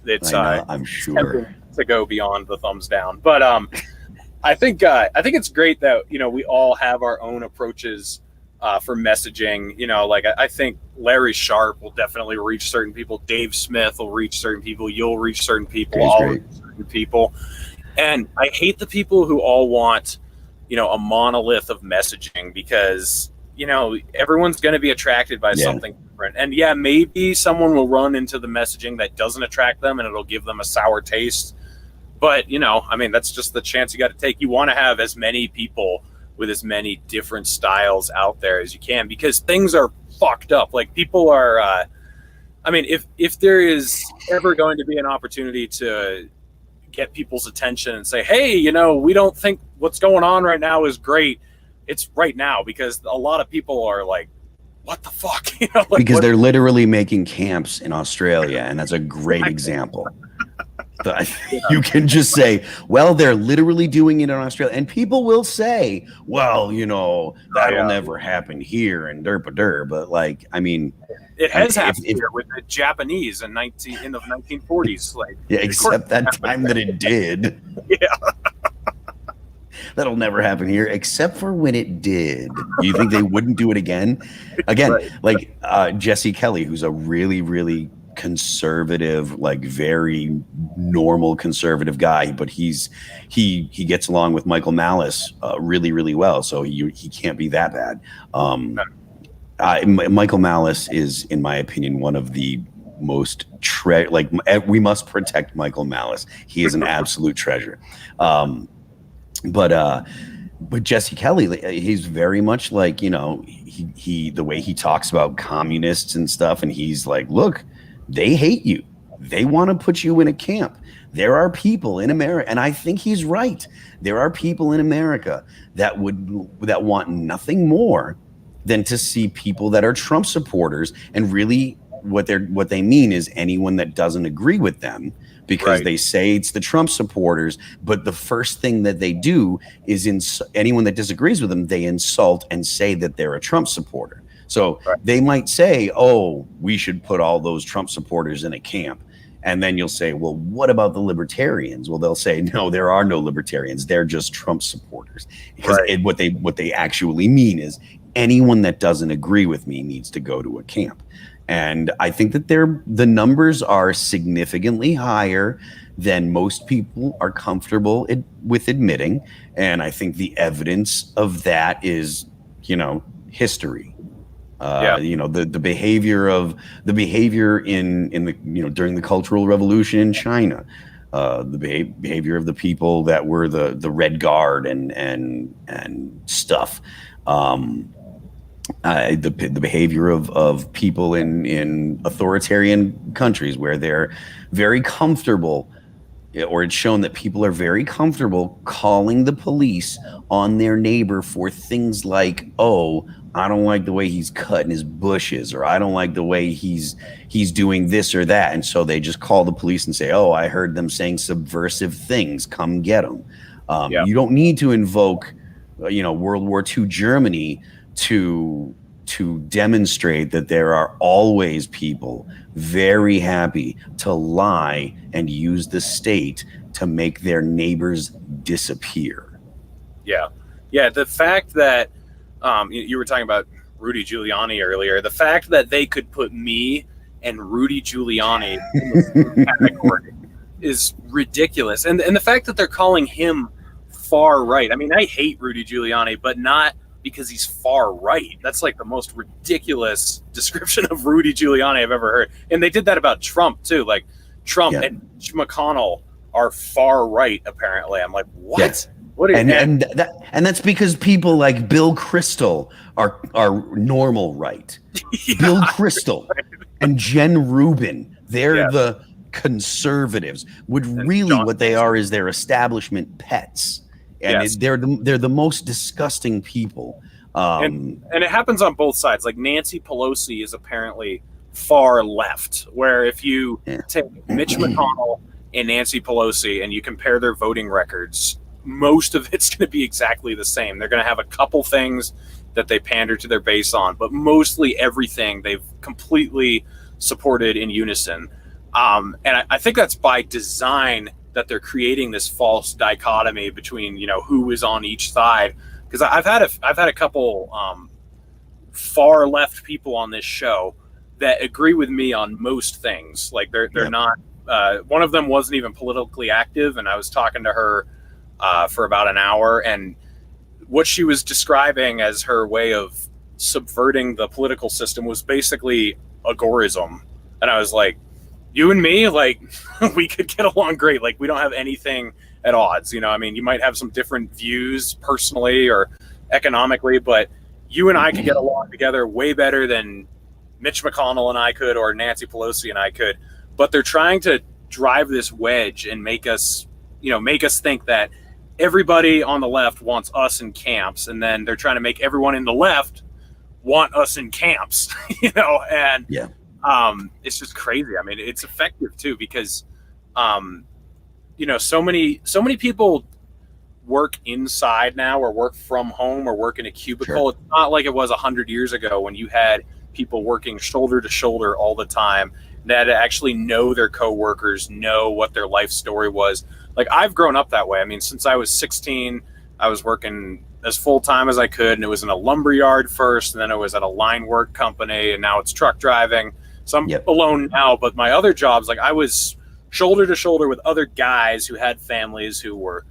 It's I'm sure to go beyond the thumbs down, but I think it's great that we all have our own approaches for messaging. I think Larry Sharp will definitely reach certain people. Dave Smith will reach certain people. You'll reach certain people. I'll reach certain people, and I hate the people who all want a monolith of messaging, because everyone's going to be attracted by something different. And maybe someone will run into the messaging that doesn't attract them, and it'll give them a sour taste. But, that's just the chance you got to take. You want to have as many people with as many different styles out there as you can, because things are fucked up. Like, people are, if there is ever going to be an opportunity to get people's attention and say, hey, we don't think what's going on right now is great, it's right now, because a lot of people are like, what the fuck? Because they're literally making camps in Australia, and that's a great example. You can just say, well, they're literally doing it in Australia, and people will say, well, that'll never happen here and derpa, but it has happened here with the Japanese in the 1940s. Except that time that it did. Yeah. That'll never happen here, except for when it did. You think they wouldn't do it again? Again, right. Jesse Kelly, who's a really, really conservative, very normal conservative guy, but he gets along with Michael Malice really, really well, so he can't be that bad. Michael Malice is, in my opinion, one of the most we must protect Michael Malice. He is an absolute treasure. But Jesse Kelly, he's very much he the way he talks about communists and stuff, and he's like, look, they hate you. they want to put you in a camp. There are people in America, and I think he's right. There are people in America that want nothing more than to see people that are Trump supporters, and really what they mean is anyone that doesn't agree with them, because they say it's the Trump supporters, but the first thing that they do is anyone that disagrees with them, they insult and say that they're a Trump supporter. So they might say, oh, we should put all those Trump supporters in a camp. And then you'll say, well, what about the libertarians? Well, they'll say, no, there are no libertarians. They're just Trump supporters. Because what they actually mean is anyone that doesn't agree with me needs to go to a camp. And I think that the numbers are significantly higher than most people are comfortable with admitting. And I think the evidence of that is, history. The behavior in the during the Cultural Revolution in China, the behavior of the people that were the Red Guard and stuff. The behavior of people in authoritarian countries where they're very comfortable, or it's shown that people are very comfortable calling the police on their neighbor for things like, oh, I don't like the way he's cutting his bushes, or I don't like the way he's doing this or that. And so they just call the police and say, oh, I heard them saying subversive things. Come get them. You don't need to invoke, World War II Germany to demonstrate that there are always people very happy to lie and use the state to make their neighbors disappear. Yeah. The fact that you were talking about Rudy Giuliani earlier, the fact that they could put me and Rudy Giuliani in the same category is ridiculous. And the fact that they're calling him far right. I mean, I hate Rudy Giuliani, but not because he's far right. That's like the most ridiculous description of Rudy Giuliani I've ever heard. And they did that about Trump too. Like Trump and Mitch McConnell are far right, apparently. I'm like, what? Yes. What are and that's because people like Bill Kristol are normal right. Bill Kristol and Jen Rubin, they're the conservatives. What they are is they're establishment pets. And they're the most disgusting people. And it happens on both sides. Like Nancy Pelosi is apparently far left, where if you take Mitch McConnell and Nancy Pelosi and you compare their voting records, most of it's going to be exactly the same. They're going to have a couple things that they pander to their base on, but mostly everything they've completely supported in unison. And I think that's by design, that they're creating this false dichotomy between, who is on each side. Because I've had a couple far left people on this show that agree with me on most things. Like they're not. One of them wasn't even politically active, and I was talking to her for about an hour, and what she was describing as her way of subverting the political system was basically agorism. And I was like, you and me, like, we could get along great. Like, we don't have anything at odds. I mean, you might have some different views personally or economically, but you and I could get along together way better than Mitch McConnell and I could, or Nancy Pelosi and I could. But they're trying to drive this wedge and make us think that everybody on the left wants us in camps. And then they're trying to make everyone in the left want us in camps, and it's just crazy. I mean, it's effective too, because, so many people work inside now, or work from home, or work in a cubicle. Sure. It's not like it was 100 years ago when you had people working shoulder to shoulder all the time, that actually know their coworkers, know what their life story was. Like, I've grown up that way. I mean, since I was 16, I was working as full-time as I could, and it was in a lumber yard first, and then it was at a line work company, and now it's truck driving. So I'm alone now, but my other jobs, like, I was shoulder to shoulder with other guys who had families who were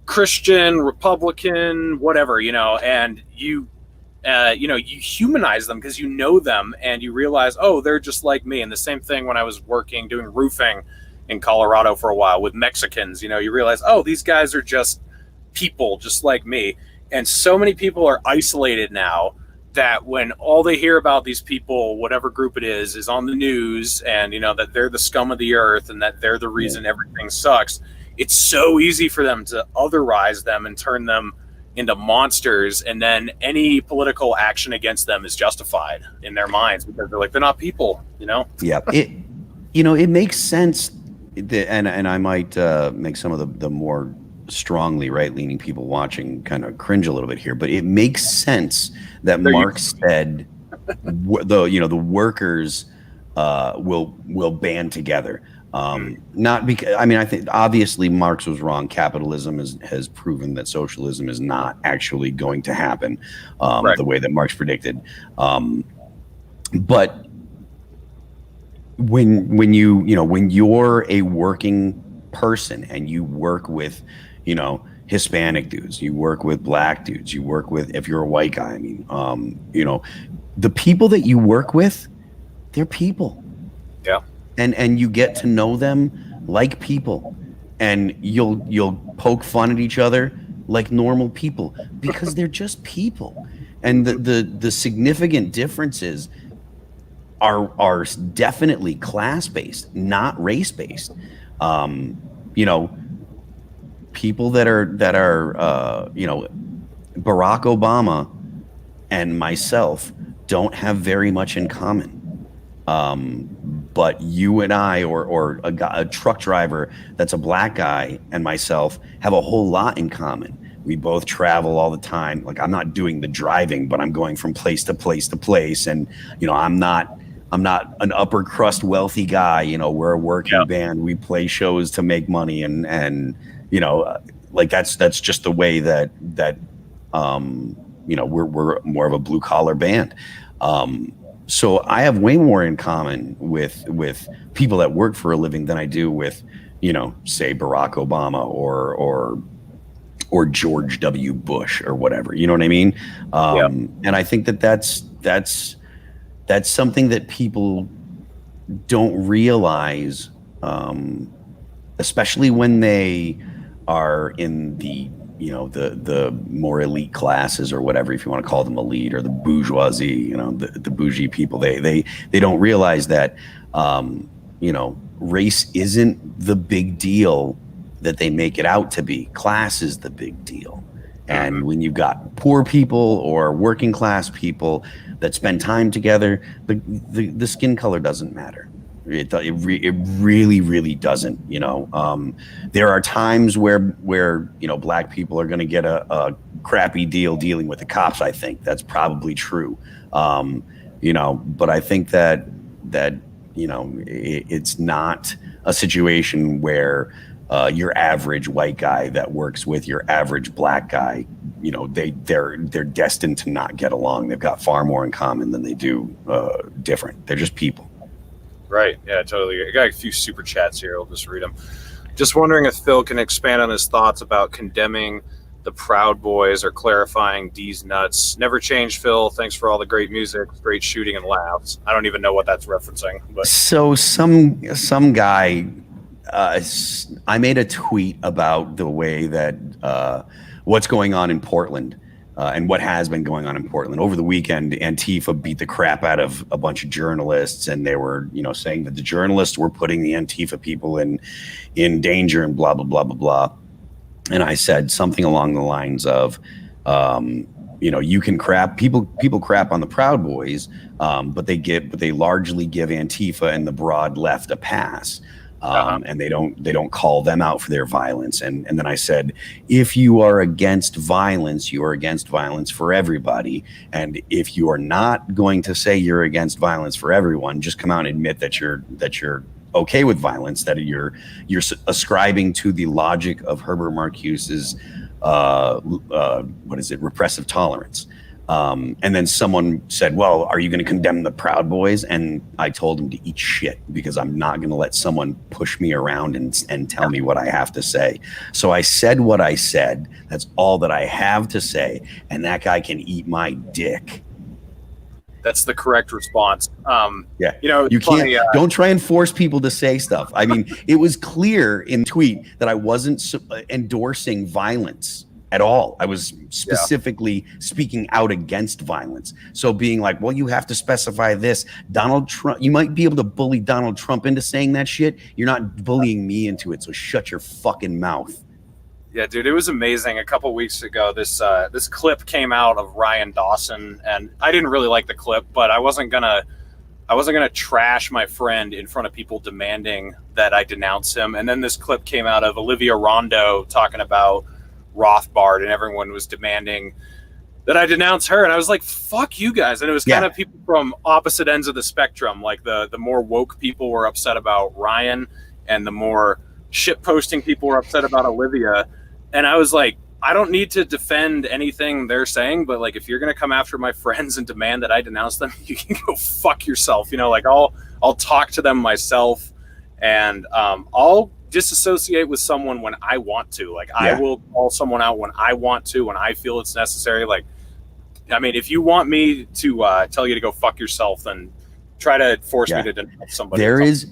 Christian, Republican, whatever, and you humanize them because you know them, and you realize, oh, they're just like me. And the same thing when I was doing roofing in Colorado for a while with Mexicans, you realize, oh, these guys are just people just like me. And so many people are isolated now that when all they hear about these people, whatever group it is on the news, and that they're the scum of the earth and that they're the reason everything sucks, it's so easy for them to otherize them and turn them into monsters, and then any political action against them is justified in their minds because they're not people. Yeah, it makes sense, and I might make some of the more strongly right-leaning people watching kind of cringe a little bit here, but it makes sense that Marx said the workers will band together. Not because I think obviously Marx was wrong. Capitalism has proven that socialism is not actually going to happen the way that Marx predicted. But when you're a working person and you work with Hispanic dudes, you work with black dudes, you work with, if you're a white guy, the people that you work with, they're people. Yeah. And you get to know them like people, and you'll poke fun at each other like normal people because they're just people. And the significant differences are definitely class-based, not race-based. People that are Barack Obama and myself don't have very much in common. But you and I, or a truck driver that's a black guy and myself, have a whole lot in common. We both travel all the time. Like, I'm not doing the driving, but I'm going from place to place to place. And, I'm not an upper crust wealthy guy. We're a working band. We play shows to make money. And that's just the way that we're more of a blue collar band. So I have way more in common with people that work for a living than I do with, say Barack Obama or George W. Bush or whatever. You know what I mean? And I think that's something that people don't realize, especially when they are in the more elite classes or whatever, if you want to call them elite, or the bourgeoisie, the bougie people. They don't realize that race isn't the big deal that they make it out to be. Class is the big deal. And when you've got poor people or working class people that spend time together, the skin color doesn't matter. It really, really doesn't. There are times where black people are going to get a crappy deal dealing with the cops. I think that's probably true. But I think that it's not a situation where your average white guy that works with your average black guy, they're destined to not get along. They've got far more in common than they do different. They're just people. Right. Yeah, totally. I got a few super chats here. I'll just read them. Just wondering if Phil can expand on his thoughts about condemning the Proud Boys or clarifying D's nuts. Never change, Phil. Thanks for all the great music, great shooting, and laughs. I don't even know what that's referencing. But so some guy, I made a tweet about the way that what's going on in Portland. And what has been going on in Portland. Over the weekend, Antifa beat the crap out of a bunch of journalists, and they were, saying that the journalists were putting the Antifa people in danger and blah, blah, blah, blah, blah. And I said something along the lines of, you can crap, people crap on the Proud Boys, but they largely give Antifa and the broad left a pass. And they don't call them out for their violence. And then I said, if you are against violence, you are against violence for everybody. And if you are not going to say you're against violence for everyone, just come out and admit that you're okay with violence, that you're ascribing to the logic of Herbert Marcuse's repressive tolerance. And then someone said, well, are you going to condemn the Proud Boys? And I told him to eat shit, because I'm not going to let someone push me around and tell me what I have to say. So I said what I said. That's all that I have to say. And that guy can eat my dick. That's the correct response. You can't, don't try and force people to say stuff. I mean, it was clear in the tweet that I wasn't endorsing violence. at all. I was specifically speaking out against violence. So being like, well, you have to specify this. Donald Trump, you might be able to bully Donald Trump into saying that shit. You're not bullying me into it. So shut your fucking mouth. Yeah, dude, it was amazing. A couple weeks ago, this clip came out of Ryan Dawson, and I didn't really like the clip, but I wasn't gonna trash my friend in front of people demanding that I denounce him. And then this clip came out of Olivia Rondo talking about Rothbard, and everyone was demanding that I denounce her, and I was like, fuck you guys. And it was kind of people from opposite ends of the spectrum. Like the more woke people were upset about Ryan, and the more shit posting people were upset about Olivia. And I was like, I don't need to defend anything they're saying, but like, if you're gonna come after my friends and demand that I denounce them, you can go fuck yourself. You know, like I'll talk to them myself, and I'll disassociate with someone when I want to. Like I will call someone out when I want to, when I feel it's necessary. Like, I mean, if you want me to tell you to go fuck yourself, then try to force me to denounce somebody. There is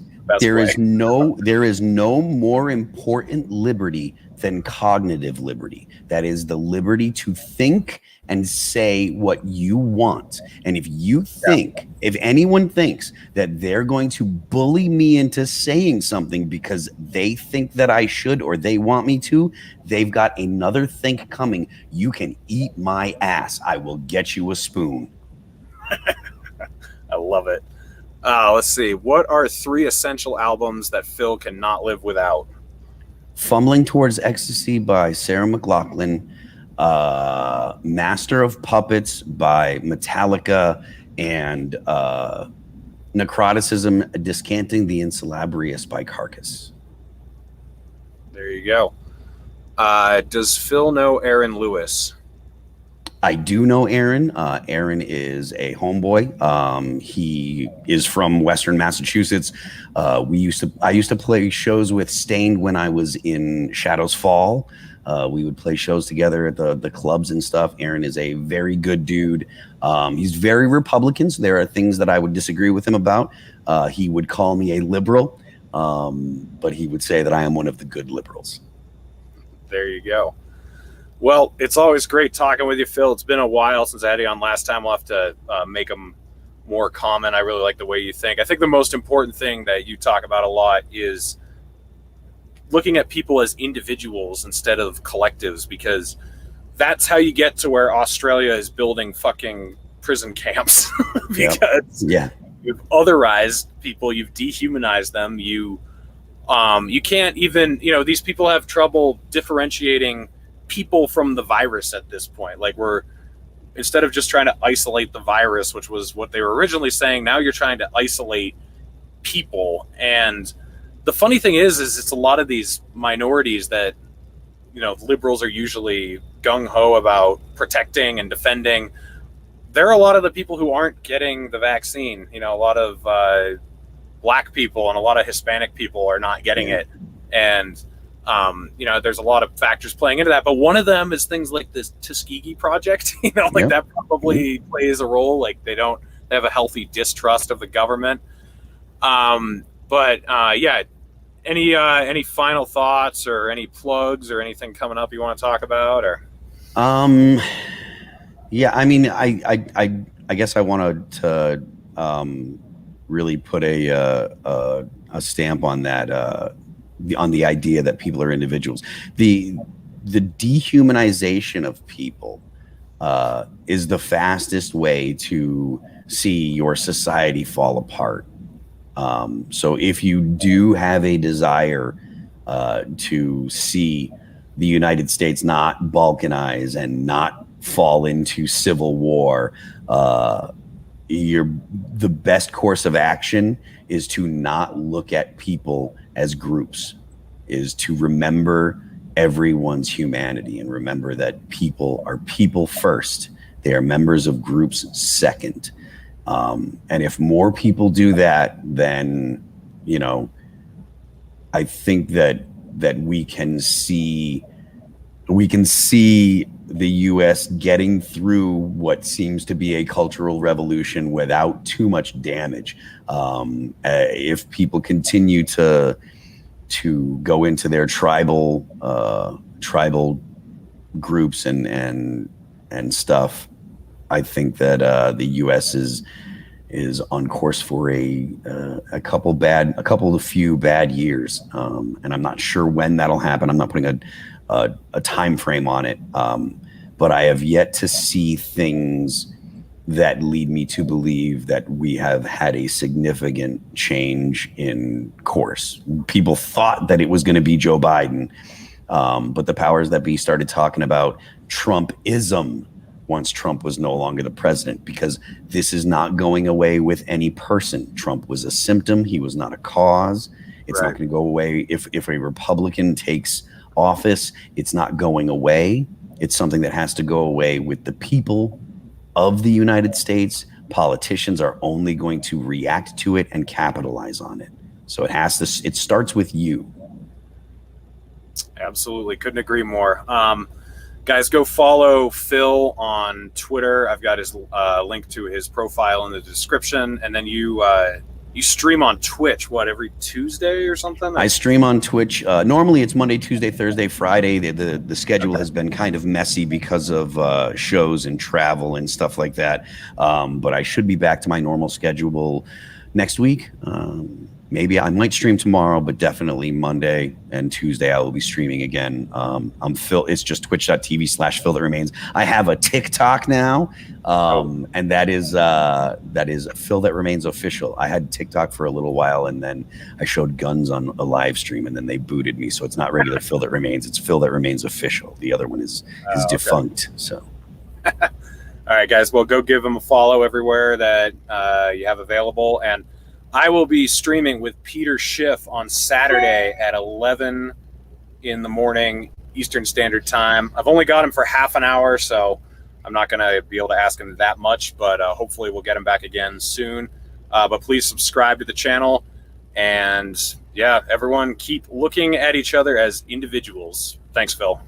no more important liberty than cognitive liberty. That is the liberty to think and say what you want. And if you think, if anyone thinks that they're going to bully me into saying something because they think that I should or they want me to, they've got another think coming. You can eat my ass. I will get you a spoon. I love it. Let's see. What are 3 essential albums that Phil cannot live without? Fumbling Towards Ecstasy by Sarah McLachlan, Master of Puppets by Metallica, and Necroticism, Descanting the Insyllabrious by Carcass. There you go. Does Phil know Aaron Lewis? I do know Aaron. Aaron is a homeboy. He is from Western Massachusetts. I used to play shows with Stained when I was in Shadows Fall. We would play shows together at the clubs and stuff. Aaron is a very good dude. He's very Republican, so there are things that I would disagree with him about. He would call me a liberal, but he would say that I am one of the good liberals. There you go. Well, it's always great talking with you, Phil. It's been a while since I had you on last time. We'll have to make them more common. I really like the way you think. I think the most important thing that you talk about a lot is looking at people as individuals instead of collectives, because that's how you get to where Australia is building fucking prison camps. Because you've otherized people, you've dehumanized them, you can't even, these people have trouble differentiating people from the virus at this point. Like, instead of just trying to isolate the virus, which was what they were originally saying, now you're trying to isolate people. And the funny thing is it's a lot of these minorities that, liberals are usually gung-ho about protecting and defending. There are a lot of the people who aren't getting the vaccine. A lot of black people and a lot of Hispanic people are not getting it. And there's a lot of factors playing into that, but one of them is things like this Tuskegee project. That probably plays a role. Like they have a healthy distrust of the government. Any final thoughts or any plugs or anything coming up you want to talk about? Or I guess I wanted to really put a stamp on that. On the idea that people are individuals. The dehumanization of people is the fastest way to see your society fall apart. So if you do have a desire to see the United States not balkanize and not fall into civil war, the best course of action is to not look at people as groups, is to remember everyone's humanity and remember that people are people first. They are members of groups second. And if more people do that, then, I think that we can see the U.S. getting through what seems to be a cultural revolution without too much damage. If people continue to go into their tribal groups and stuff, I think that the U.S. is on course for a few bad years, and I'm not sure when that'll happen. I'm not putting a time frame on it, but I have yet to see things that lead me to believe that we have had a significant change in course. People thought that it was going to be Joe Biden, but the powers that be started talking about Trumpism once Trump was no longer the president, because this is not going away with any person. Trump was a symptom. He was not a cause. It's not going to go away. If a Republican takes office, it's not going away. It's something that has to go away with the people of the United States. Politicians are only going to react to it and capitalize on it. So it starts with you. Absolutely. Couldn't agree more. Guys, go follow Phil on Twitter. I've got his link to his profile in the description. And then you stream on Twitch, every Tuesday or something? I stream on Twitch. Normally it's Monday, Tuesday, Thursday, Friday. The schedule has been kind of messy because of shows and travel and stuff like that. But I should be back to my normal schedule next week. Maybe I might stream tomorrow, but definitely Monday and Tuesday I will be streaming again. I'm Phil. It's just twitch.tv/Phil That Remains. I have a TikTok now, and that is Phil That Remains official. I had TikTok for a little while, and then I showed guns on a live stream, and then they booted me. So it's not regular Phil That Remains. It's Phil That Remains official. The other one is defunct. So. All right, guys. Well, go give him a follow everywhere that you have available, and I will be streaming with Peter Schiff on Saturday at 11 in the morning Eastern Standard Time. I've only got him for half an hour, so I'm not going to be able to ask him that much, but hopefully we'll get him back again soon. But please subscribe to the channel. And yeah, everyone keep looking at each other as individuals. Thanks, Phil.